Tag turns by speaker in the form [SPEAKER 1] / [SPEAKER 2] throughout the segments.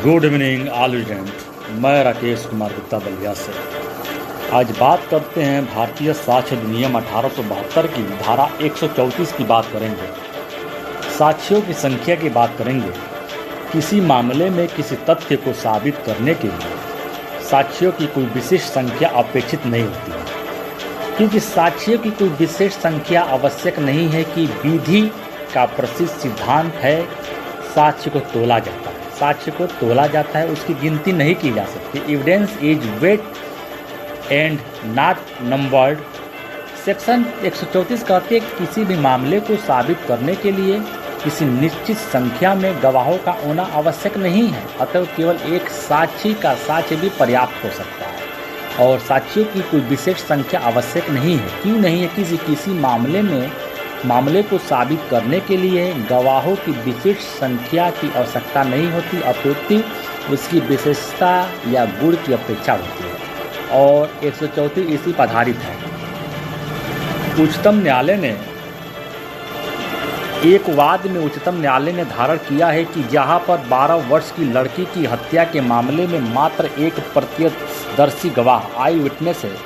[SPEAKER 1] Good evening all student. मैं राकेश कुमार गुप्ता बलिया से। आज बात करते हैं भारतीय साक्ष्य अधिनियम 1872 की धारा 134 की बात करेंगे। साक्ष्यों की संख्या की बात करेंगे। किसी मामले में किसी तथ्य को साबित करने के लिए साक्ष्यों की कोई विशेष संख्या अपेक्षित नहीं होती है, क्योंकि साक्ष्यों की कोई विशेष संख्या आवश्यक नहीं है कि विधि का प्रसिद्ध सिद्धांत है साक्ष्य को तोला जाता है। साक्ष्य को तोला जाता है, उसकी गिनती नहीं की जा सकती। Evidence is weighed and not numbered. Section 134 कहते हैं कि किसी भी मामले को साबित करने के लिए किसी निश्चित संख्या में गवाहों का होना आवश्यक नहीं है, अतः केवल एक साक्षी का साक्ष्य भी पर्याप्त हो सकता है और साक्षियों की कोई विशेष संख्या आवश्यक नहीं है। क्यों नहीं है? किसी मामले को साबित करने के लिए गवाहों की विशेष संख्या की आवश्यकता नहीं होती, अपितु उसकी विशेषता या गुण की अपेक्षा होती है और 134 इसी पर आधारित है। उच्चतम न्यायालय ने एक वाद में धारण किया है कि जहां पर 12 वर्ष की लड़की की हत्या के मामले में मात्र एक प्रत्यक्षदर्शी गवाह आई विटनेस है,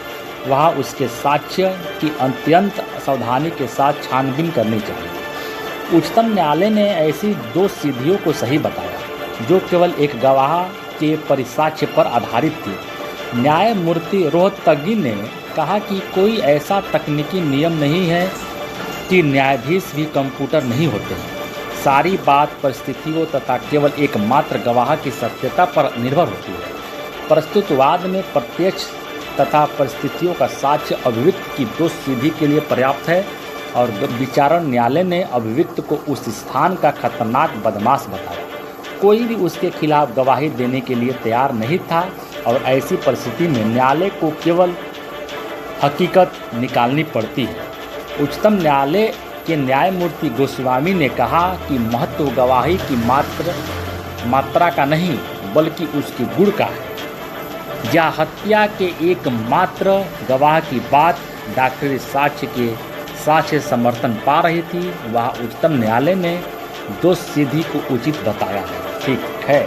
[SPEAKER 1] वहाँ उसके साक्ष्य की अत्यंत सावधानी के साथ छानबीन करनी चाहिए। उच्चतम न्यायालय ने ऐसी दो सिद्धियों को सही बताया जो केवल एक गवाह के परिसाक्ष्य पर आधारित थी। न्यायमूर्ति रोहतगी ने कहा कि कोई ऐसा तकनीकी नियम नहीं है कि न्यायाधीश भी कंप्यूटर नहीं होते हैं। सारी बात परिस्थितियों तथा केवल एकमात्र गवाह की सत्यता पर निर्भर होती है। प्रस्तुत वाद में प्रत्यक्ष तथा परिस्थितियों का साक्ष्य अभियुक्त की दोष सिद्धि के लिए पर्याप्त है और विचारण न्यायालय ने अभियुक्त को उस स्थान का खतरनाक बदमाश बताया। कोई भी उसके खिलाफ गवाही देने के लिए तैयार नहीं था और ऐसी परिस्थिति में न्यायालय को केवल हकीकत निकालनी पड़ती है। उच्चतम न्यायालय के न्यायमूर्ति गोस्वामी ने कहा कि महत्व गवाही की मात्रा का नहीं बल्कि उसके गुण का है। या हत्या के एकमात्र गवाह की बात डॉक्टरी साक्ष्य समर्थन पा रही थी, वह उच्चतम न्यायालय ने दोष सिद्धि को उचित बताया है। ठीक है।